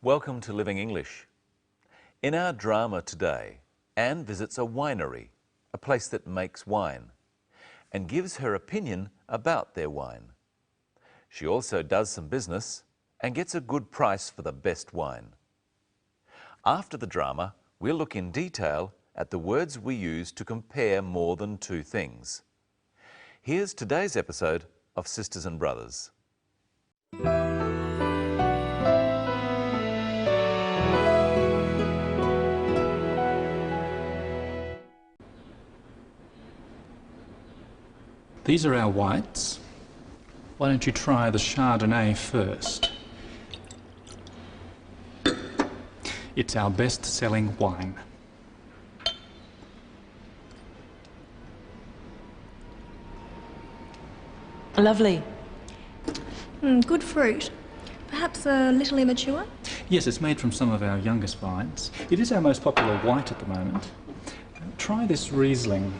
Welcome to Living English. In our drama today, Anne visits a winery, a place that makes wine, and gives her opinion about their wine. She also does some business and gets a good price for the best wine. After the drama, we'll look in detail at the words we use to compare more than two things. Here's today's episode of Sisters and Brothers. These are our whites. Why don't you try the Chardonnay first? It's our best-selling wine. Lovely. Good fruit. Perhaps a little immature? Yes, it's made from some of our youngest vines. It is our most popular white at the moment. Try this Riesling.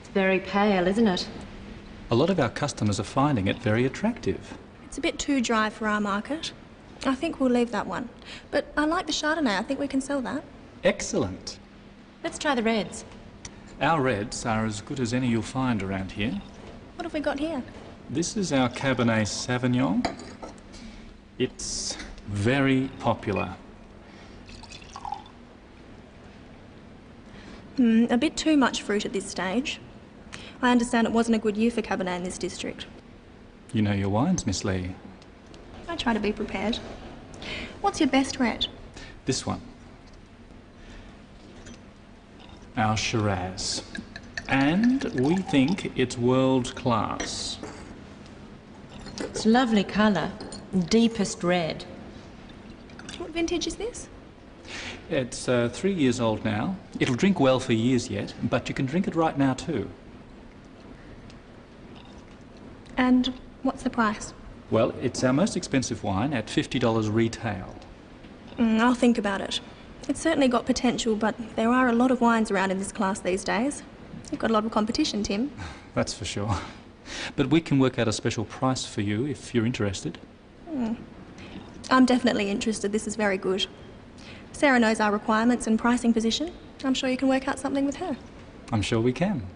It's very pale, isn't it? A lot of our customers are finding it very attractive. It's a bit too dry for our market. I think we'll leave that one. But I like the Chardonnay. I think we can sell that. Excellent. Let's try the reds. Our reds are as good as any you'll find around here. What have we got here? This is our Cabernet Sauvignon. It's very popular. A bit too much fruit at this stage. I understand it wasn't a good year for Cabernet in this district. You know your wines, Miss Lee. I try to be prepared. What's your best red? This one. Our Shiraz. And we think it's world class. It's a lovely colour. Deepest red. What vintage is this? It's 3 years old now. It'll drink well for years yet, but you can drink it right now too. And what's the price? Well, it's our most expensive wine at $50 retail. I'll think about it. It's certainly got potential, but there are a lot of wines around in this class these days. You've got a lot of competition, Tim. That's for sure. But we can work out a special price for you if you're interested. I'm definitely interested. This is very good. Sarah knows our requirements and pricing position. I'm sure you can work out something with her. I'm sure we can.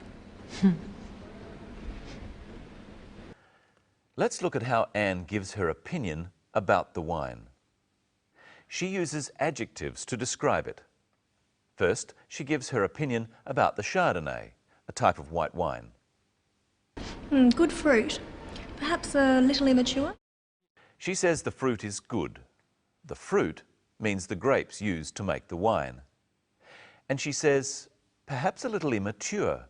Let's look at how Anne gives her opinion about the wine. She uses adjectives to describe it. First, she gives her opinion about the Chardonnay, a type of white wine. Good fruit. Perhaps a little immature? She says the fruit is good. The fruit means the grapes used to make the wine. And she says, perhaps a little immature.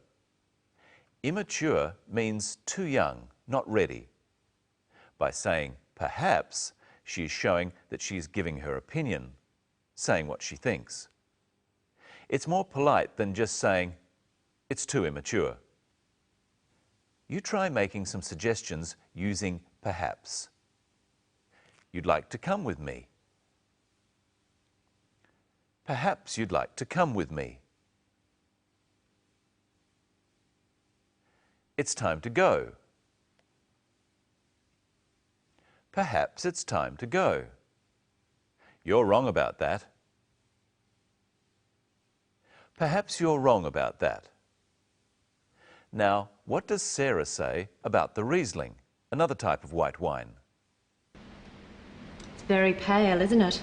Immature means too young, not ready. By saying perhaps, she is showing that she is giving her opinion, saying what she thinks. It's more polite than just saying, it's too immature. You try making some suggestions using perhaps. You'd like to come with me. Perhaps you'd like to come with me. It's time to go. Perhaps it's time to go. You're wrong about that. Perhaps you're wrong about that. Now, what does Sarah say about the Riesling, another type of white wine? It's very pale, isn't it?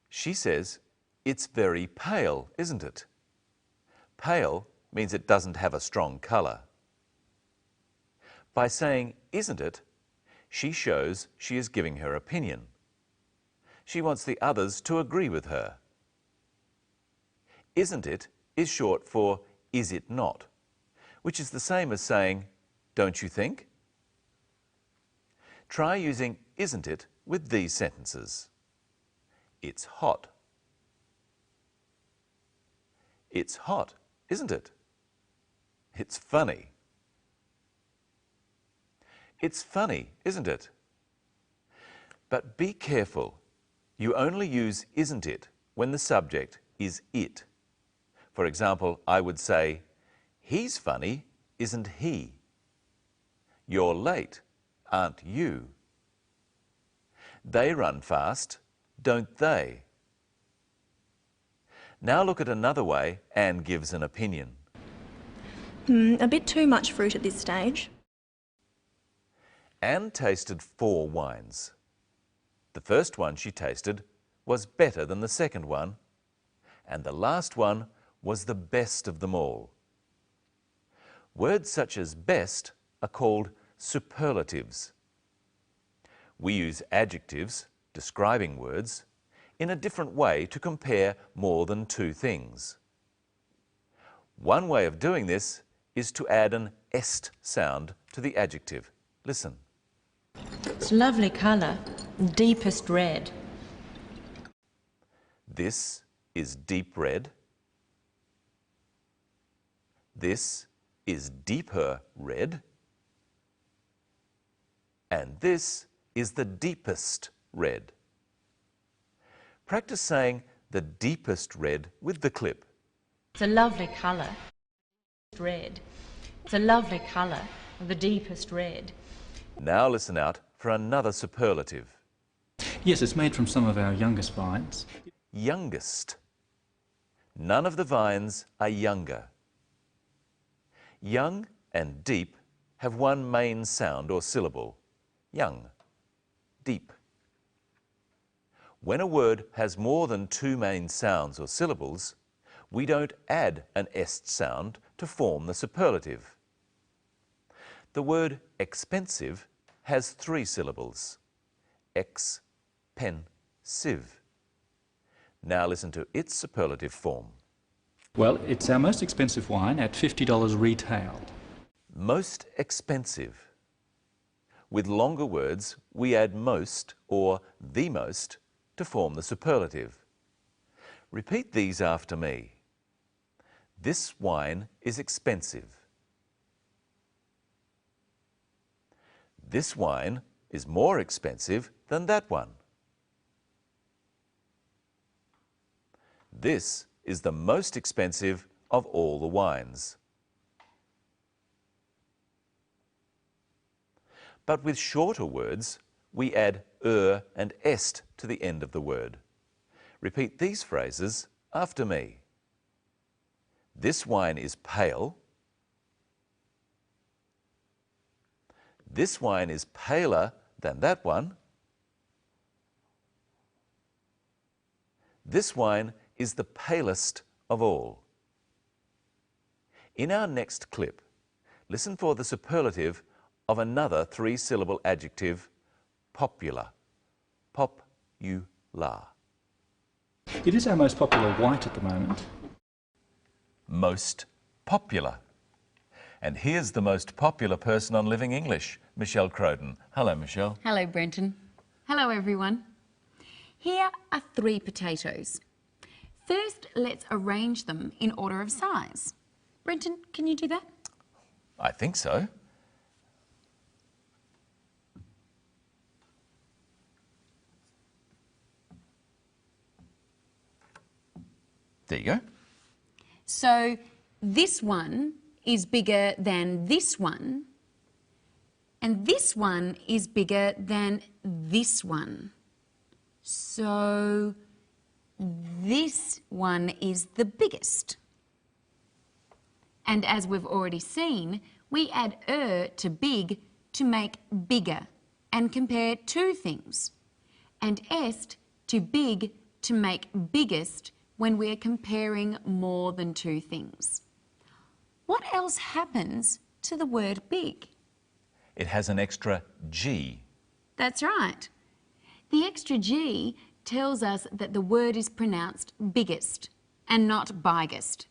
She says, it's very pale, isn't it? Pale means it doesn't have a strong colour. By saying, isn't it, she shows she is giving her opinion. She wants the others to agree with her. Isn't it is short for is it not, which is the same as saying, don't you think? Try using isn't it with these sentences. It's hot. It's hot, isn't it? It's funny. It's funny, isn't it? But be careful. You only use isn't it when the subject is it. For example, I would say, he's funny, isn't he? You're late, aren't you? They run fast, don't they? Now look at another way Anne gives an opinion. A bit too much fruit at this stage. Anne tasted 4 wines. The first one she tasted was better than the second one, and the last one was the best of them all. Words such as best are called superlatives. We use adjectives, describing words, in a different way to compare more than 2 things. One way of doing this is to add an est sound to the adjective. Listen. It's a lovely colour, deepest red. This is deep red. This is deeper red. And this is the deepest red. Practice saying the deepest red with the clip. It's a lovely colour, red. It's a lovely colour, the deepest red. Now listen out for another superlative. Yes, it's made from some of our youngest vines. Youngest. None of the vines are younger. Young and deep have one main sound or syllable. Young, deep. When a word has more than 2 main sounds or syllables, we don't add an est sound to form the superlative. The word expensive has 3 syllables. Ex, pen, sieve. Now listen to its superlative form. Well, it's our most expensive wine at $50 retail. Most expensive. With longer words, we add most or the most to form the superlative. Repeat these after me. This wine is expensive. This wine is more expensive than that one. This is the most expensive of all the wines. But with shorter words, we add and est to the end of the word. Repeat these phrases after me. This wine is pale. This wine is paler than that one. This wine is the palest of all. In our next clip, listen for the superlative of another 3-syllable adjective, popular. Pop-u-la. It is our most popular white at the moment. Most popular. And here's the most popular person on Living English, Michelle Crowden. Hello, Michelle. Hello, Brenton. Hello, everyone. Here are 3 potatoes. First, let's arrange them in order of size. Brenton, can you do that? I think so. There you go. So this one is bigger than this one, and this one is bigger than this one. So this one is the biggest. And as we've already seen, we add to big to make bigger and compare 2 things, and est to big to make biggest when we're comparing more than 2 things. What else happens to the word big? It has an extra G. That's right. The extra G tells us that the word is pronounced biggest and not biggest.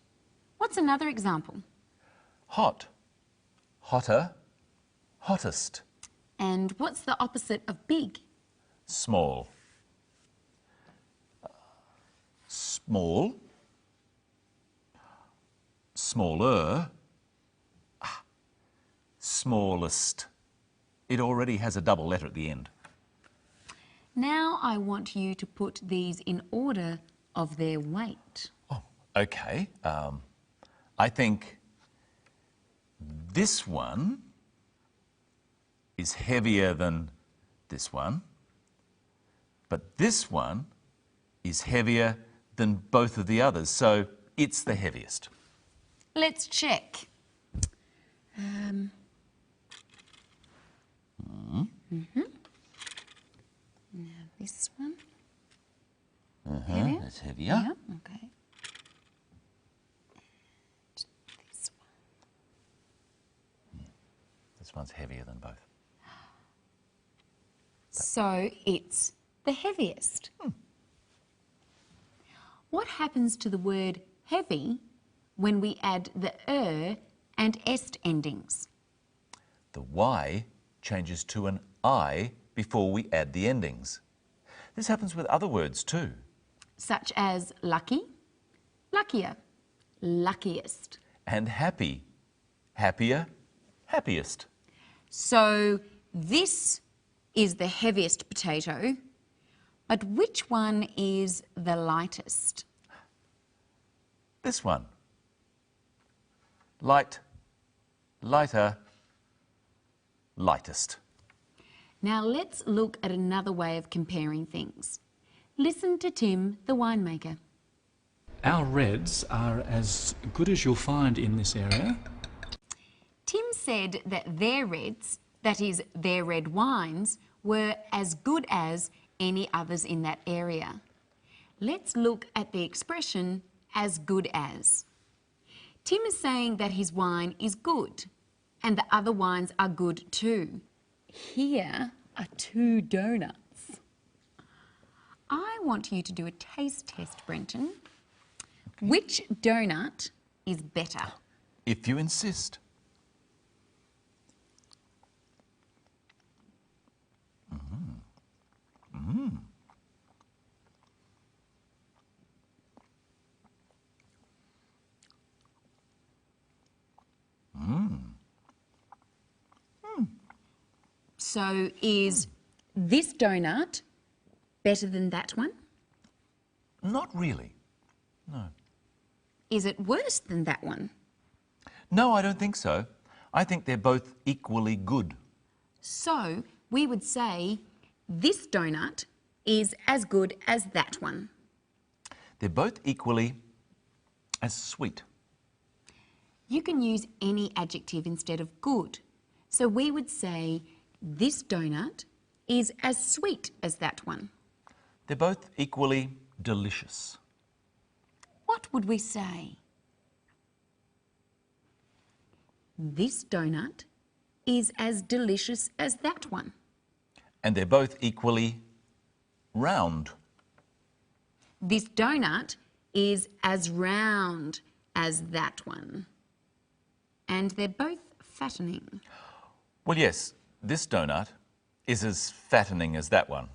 What's another example? Hot. Hotter. Hottest. And what's the opposite of big? Small. Small. Smaller. Smallest. It already has a double letter at the end. Now I want you to put these in order of their weight. Oh, okay. I think this one is heavier than this one, but this one is heavier than both of the others, so it's the heaviest. Let's check. Now this one. Heavier? That's heavier. Yeah, okay. And this one. This one's heavier than both. So it's the heaviest. What happens to the word heavy when we add the and est endings? The Y changes to an I before we add the endings. This happens with other words too. Such as lucky, luckier, luckiest. And happy, happier, happiest. So this is the heaviest potato, but which one is the lightest? This one. Light, lighter, lightest. Now let's look at another way of comparing things. Listen to Tim, the winemaker. Our reds are as good as you'll find in this area. Tim said that their reds, that is, their red wines, were as good as any others in that area. Let's look at the expression as good as. Tim is saying that his wine is good and the other wines are good too. Here are 2 donuts. I want you to do a taste test, Brenton. Okay. Which donut is better? If you insist. So is this donut better than that one? Not really. No. Is it worse than that one? No, I don't think so. I think they're both equally good. So we would say this donut is as good as that one. They're both equally as sweet. You can use any adjective instead of good. So we would say this donut is as sweet as that one. They're both equally delicious. What would we say? This donut is as delicious as that one. And they're both equally round. This donut is as round as that one. And they're both fattening. Well, yes, this donut is as fattening as that one.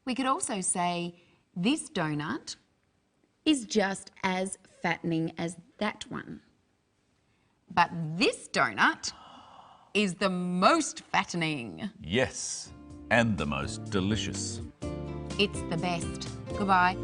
We could also say this donut is just as fattening as that one. But this donut is the most fattening. Yes, and the most delicious. It's the best. Goodbye.